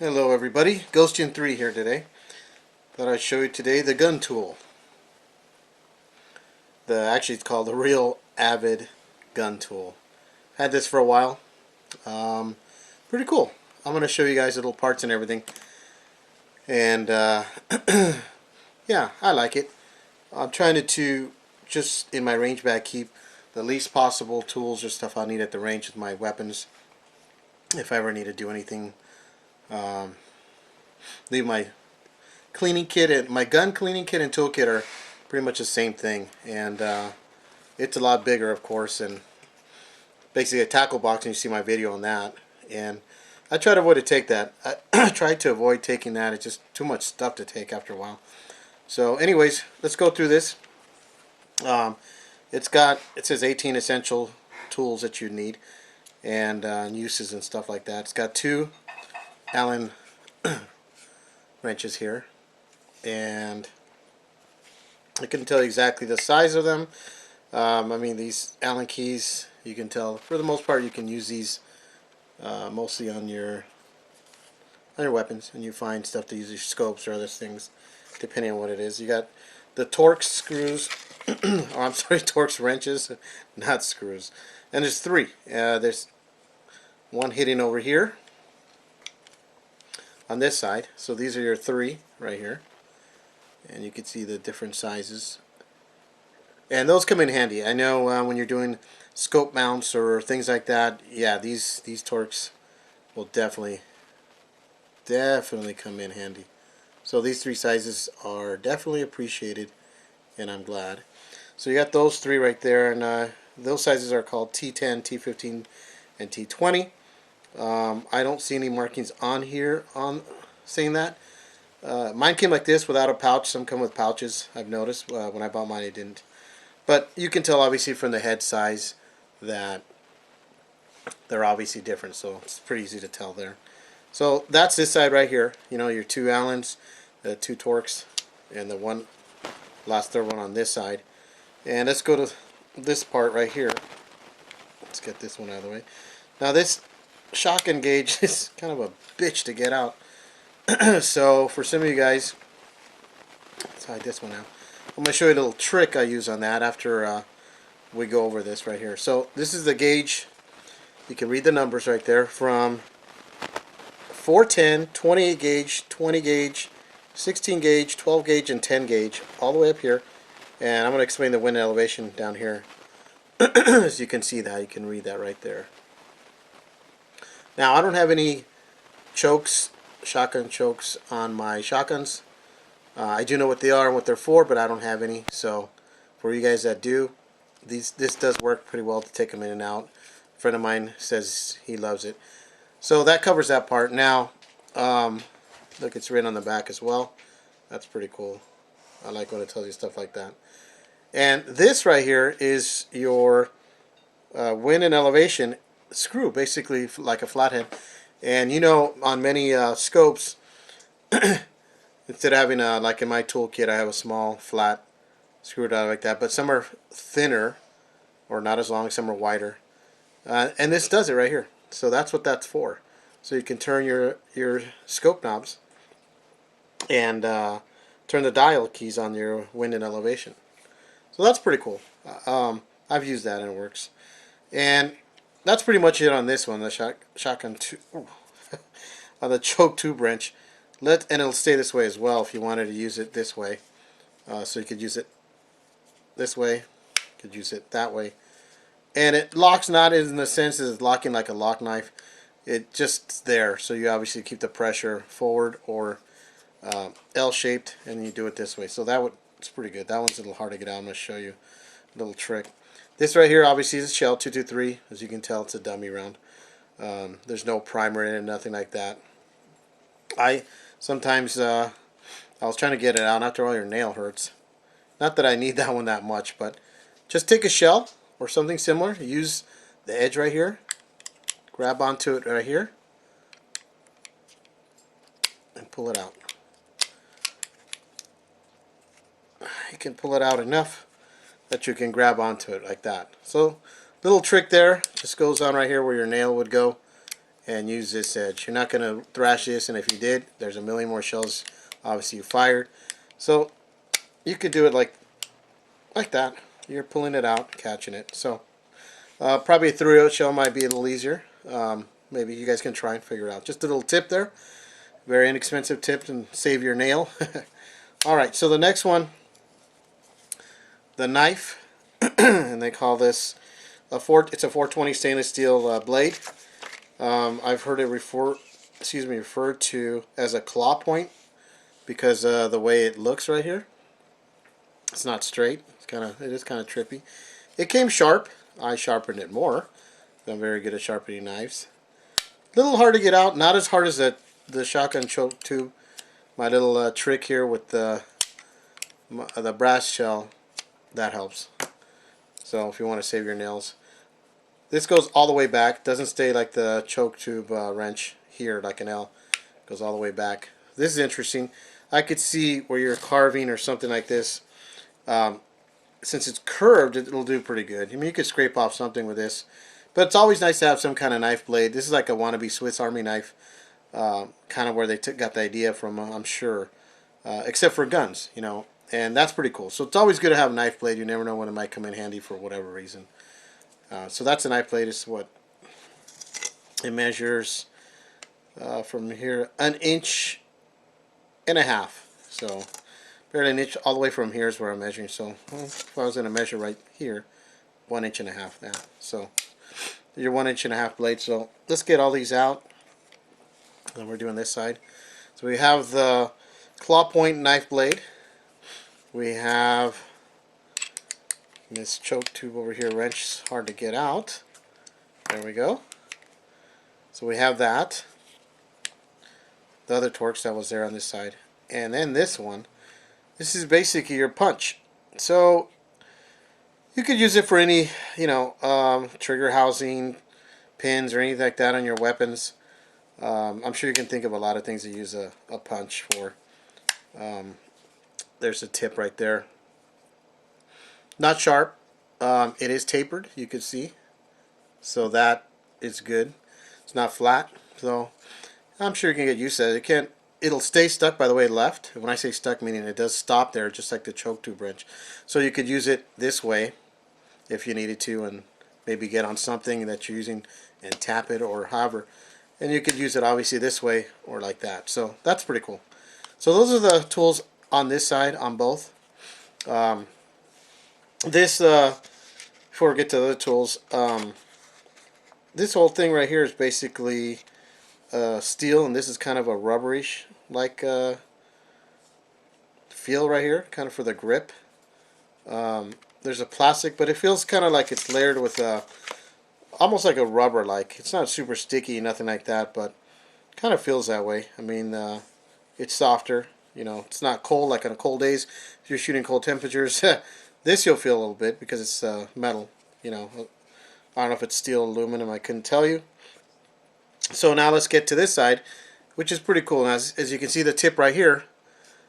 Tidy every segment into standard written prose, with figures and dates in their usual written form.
Hello everybody, Ghostian 3 here today. Thought I'd show you today the gun tool. Actually it's called the Real Avid Gun Tool. Had this for a while. Pretty cool. I'm going to show you guys little parts and everything. And yeah, I like it. I'm trying to just in my range bag keep the least possible tools or stuff I need at the range with my weapons. If I ever need to do anything, leave my cleaning kit and my gun cleaning kit and toolkit are pretty much the same thing, and it's a lot bigger, of course, and basically a tackle box, and you see my video on that. And I try to avoid to take that. I try to avoid taking that. It's just too much stuff to take after a while. So anyways, let's go through this. It says 18 essential tools that you need and uses and stuff like that. It's got 2 Allen wrenches here, and I couldn't tell you exactly the size of them. I mean, these Allen keys, you can tell for the most part you can use these mostly on your weapons, and you find stuff to use your scopes or other things depending on what it is. You got the Torx screws, or I'm sorry, Torx wrenches, not screws. And there's 3. There's one hitting over here on this side. So these are your 3 right here, and you can see the different sizes. And those come in handy. I know when you're doing scope mounts or things like that, yeah, these Torx will definitely come in handy. So these 3 sizes are definitely appreciated, and I'm glad. So you got those 3 right there, and those sizes are called T10, T15, and T20. I don't see any markings on here on saying that. Mine came like this without a pouch. Some come with pouches, I've noticed. When I bought mine it didn't. But you can tell obviously from the head size that they're obviously different, so it's pretty easy to tell there. So that's this side right here. You know, your 2 Allens, the 2 Torx, and the last third one on this side. And let's go to this part right here. Let's get this one out of the way. Now this shotgun gauge is kind of a bitch to get out. So for some of you guys, let's hide this one out. I'm going to show you a little trick I use on that after we go over this right here. So this is the gauge. You can read the numbers right there from 410, 28 gauge, 20 gauge, 16 gauge, 12 gauge, and 10 gauge, all the way up here. And I'm going to explain the wind elevation down here. As you can see that, you can read that right there. Now I don't have any chokes, shotgun chokes on my shotguns. I do know what they are and what they're for, but I don't have any. So for you guys that do, this does work pretty well to take them in and out. A friend of mine says he loves it. So that covers that part. Now, look, it's written on the back as well. That's pretty cool. I like when it tells you stuff like that. And this right here is your wind and elevation screw, basically like a flathead. And you know, on many scopes, instead of having like in my toolkit, I have a small flat screwdriver like that, but some are thinner or not as long, some are wider. And this does it right here. So that's what that's for. So you can turn your scope knobs and turn the dial keys on your wind and elevation. So that's pretty cool. I've used that and it works. And that's pretty much it on this one, the shotgun on the choke tube wrench. And it'll stay this way as well if you wanted to use it this way. So you could use it this way, you could use it that way. And it locks not in the sense it's locking like a lock knife. It just there, so you obviously keep the pressure forward or L-shaped, and you do it this way. So it's pretty good. That one's a little hard to get out. I'm going to show you a little trick. This right here obviously is a shell 223. As you can tell, it's a dummy round. There's no primer in it, nothing like that. Sometimes I was trying to get it out. After all, your nail hurts. Not that I need that one that much, but just take a shell or something similar. Use the edge right here. Grab onto it right here and pull it out. You can pull it out enough that you can grab onto it like that. So little trick there, just goes on right here where your nail would go, and use this edge. You're not going to thrash this, and if you did, there's a million more shells obviously you fired. So you could do it like that. You're pulling it out, catching it. So probably a 3/0 shell might be a little easier. Maybe you guys can try and figure it out. Just a little tip there. Very inexpensive tip and save your nail. Alright, so the next one, the knife, and they call this it's a 420 stainless steel blade. I've heard it referred to as a claw point because the way it looks right here. It's not straight. It is kind of trippy. It came sharp. I sharpened it more. I'm very good at sharpening knives. A little hard to get out. Not as hard as the shotgun choke tube. My little trick here with the brass shell, that helps. So if you want to save your nails, this goes all the way back. Doesn't stay like the choke tube wrench here like an L. It goes all the way back. This is interesting. I could see where you're carving or something like this. Since it's curved, it'll do pretty good. I mean, you could scrape off something with this, but it's always nice to have some kind of knife blade. This is like a wannabe Swiss Army knife, kind of where they got the idea from, I'm sure, except for guns, you know, and that's pretty cool. So it's always good to have a knife blade. You never know when it might come in handy for whatever reason. So that's a knife blade. It's what it measures from here, 1.5 inches. So barely an inch all the way from here is where I'm measuring. So if I was going to measure right here, 1.5 inches now. So your 1.5 inch blade. So let's get all these out. And we're doing this side. So we have the claw point knife blade. We have this choke tube over here, wrench is hard to get out. There we go. So we have that. The other Torx that was there on this side. And then this one. This is basically your punch. So you could use it for any, you know, trigger housing, pins, or anything like that on your weapons. I'm sure you can think of a lot of things to use a punch for. There's a tip right there. Not sharp. It is tapered, you could see. So that is good. It's not flat. So I'm sure you can get used to it. It'll stay stuck, by the way, left. When I say stuck, meaning it does stop there, just like the choke tube wrench. So you could use it this way if you needed to, and maybe get on something that you're using and tap it, or however. And you could use it obviously this way or like that. So that's pretty cool. So those are the tools on this side, on both. Before we get to the other tools, this whole thing right here is basically steel, and this is kind of a rubberish like feel right here, kind of for the grip. There's a plastic, but it feels kind of like it's layered with almost like a rubber. Like it's not super sticky, nothing like that, but kind of feels that way. I mean, it's softer. You know, it's not cold like on cold days. If you're shooting cold temperatures, this you'll feel a little bit because it's metal. You know, I don't know if it's steel, aluminum. I couldn't tell you. So now let's get to this side, which is pretty cool. Now, as you can see, the tip right here,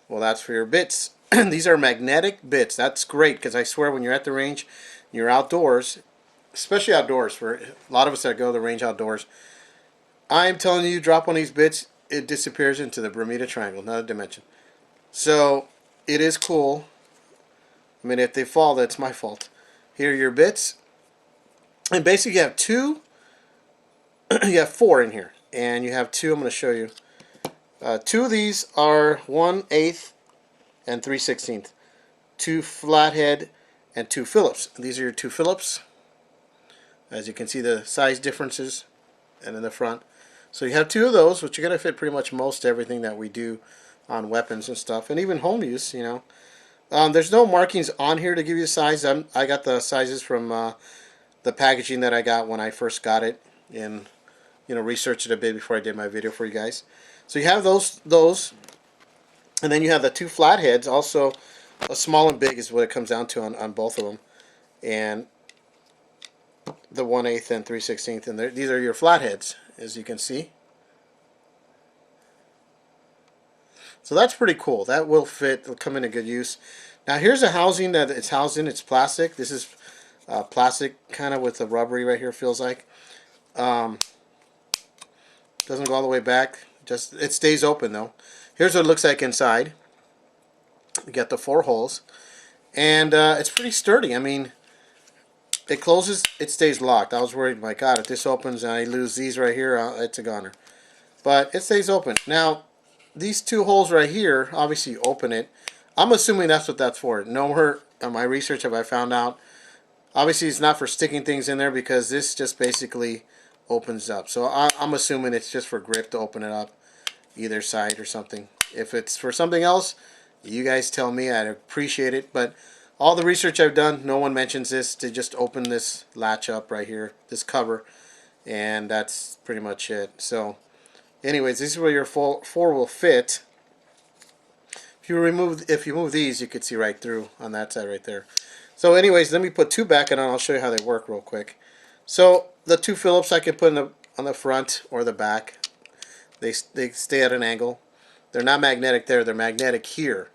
well, that's for your bits. These are magnetic bits. That's great because I swear when you're at the range, you're outdoors, especially outdoors, for a lot of us that go to the range outdoors, I'm telling you, drop one of these bits, it disappears into the Bermuda Triangle, another dimension. So it is cool. I mean, if they fall, that's my fault. Here are your bits. And basically you have two, you have four in here. And you have two, I'm going to show you. Two of these are 1/8 and 3/16. Two flathead and two Phillips. These are your two Phillips. As you can see, the size differences, and in the front. So you have two of those, which are going to fit pretty much most everything that we do on weapons and stuff, and even home use, you know. There's no markings on here to give you the size. I got the sizes from the packaging that I got when I first got it, and you know, researched it a bit before I did my video for you guys. So you have those, and then you have the two flatheads. Also, a small and big is what it comes down to on both of them, and the 1/8 and 3/16, and these are your flatheads, as you can see. So that's pretty cool. That will fit. It'll come into good use. Now here's a housing that it's housed in. It's plastic. This is plastic, kind of with the rubbery right here. Feels like. Doesn't go all the way back. Just it stays open though. Here's what it looks like inside. You got the 4 holes, and it's pretty sturdy. I mean, it closes, it stays locked. I was worried, my God, if this opens and I lose these right here, it's a goner. But it stays open. Now, these 2 holes right here, obviously you open it. I'm assuming that's what that's for. Nowhere on my research have I found out. Obviously, it's not for sticking things in there because this just basically opens up. So I'm assuming it's just for grip to open it up either side or something. If it's for something else, you guys tell me. I'd appreciate it. But all the research I've done, no one mentions this, to just open this latch up right here, this cover, and that's pretty much it. So anyways, this is where your 4 will fit. If you move these, you could see right through on that side right there. So anyways, let me put 2 back and I'll show you how they work real quick. So the 2 Phillips I can put on the front or the back. They stay at an angle. They're not magnetic there, they're magnetic here.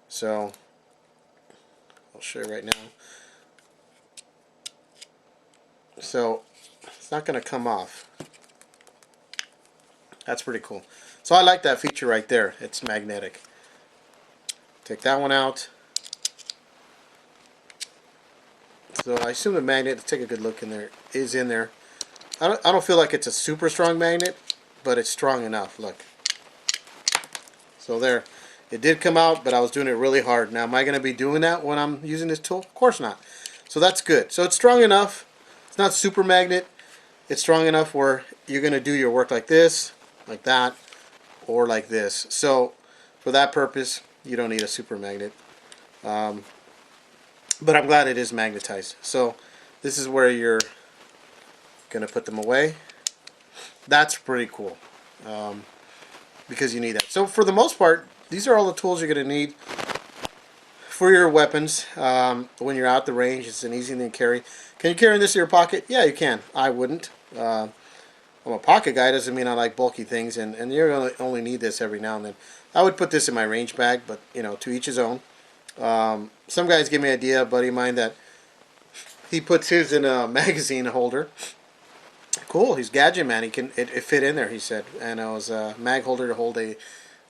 So I'll show you right now. So it's not going to come off. That's pretty cool. So I like that feature right there. It's magnetic. Take that one out. So I assume the magnet, let's take a good look in there, is in there. I don't feel like it's a super strong magnet, but it's strong enough. Look. So there. It did come out, but I was doing it really hard. Now, am I going to be doing that when I'm using this tool? Of course not. So that's good. So it's strong enough. It's not super magnet. It's strong enough where you're going to do your work like this, like that, or like this. So for that purpose, you don't need a super magnet. But I'm glad it is magnetized. So this is where you're going to put them away. That's pretty cool. Because you need that. So for the most part, these are all the tools you're going to need for your weapons. When you're out the range, it's an easy thing to carry. Can you carry this in your pocket? Yeah, you can. I wouldn't. I'm a pocket guy, doesn't mean I like bulky things, and you're going to only need this every now and then. I would put this in my range bag, but you know, to each his own. Some guys give me an idea, a buddy of mine, that he puts his in a magazine holder. Cool, he's gadget man. He can it fit in there, he said, and it was a mag holder to hold a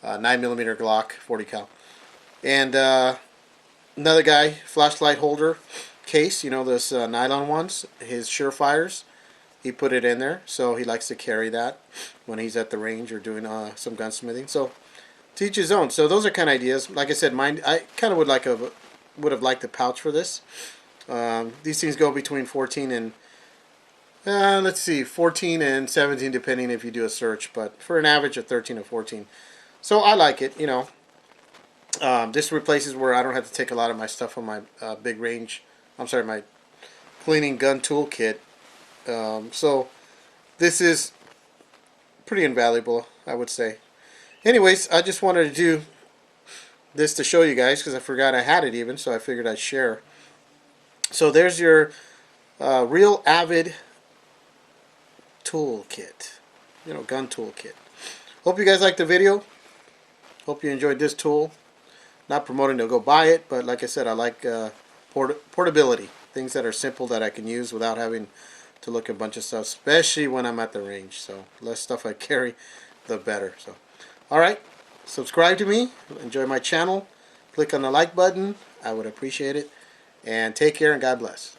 9mm Glock 40 cal. And another guy, flashlight holder case, you know, those nylon ones, his Surefires. He put it in there, so he likes to carry that when he's at the range or doing some gunsmithing. So to each his own. So those are kind of ideas. Like I said, mine, I kind of would have liked a pouch for this. These things go between 14 and let's see, 14 and 17, depending if you do a search, but for an average of 13 or 14. So I like it, you know. This replaces where I don't have to take a lot of my stuff on my big range. I'm sorry, my cleaning gun tool kit. So this is pretty invaluable, I would say. Anyways, I just wanted to do this to show you guys because I forgot I had it even, so I figured I'd share. So there's your Real Avid tool kit, you know, gun tool kit. Hope you guys liked the video. Hope you enjoyed this tool. Not promoting to go buy it, but like I said, I like portability, things that are simple that I can use without having to look at a bunch of stuff, especially when I'm at the range. So less stuff I carry, the better. So alright, subscribe to me, enjoy my channel, click on the like button, I would appreciate it, and take care and God bless.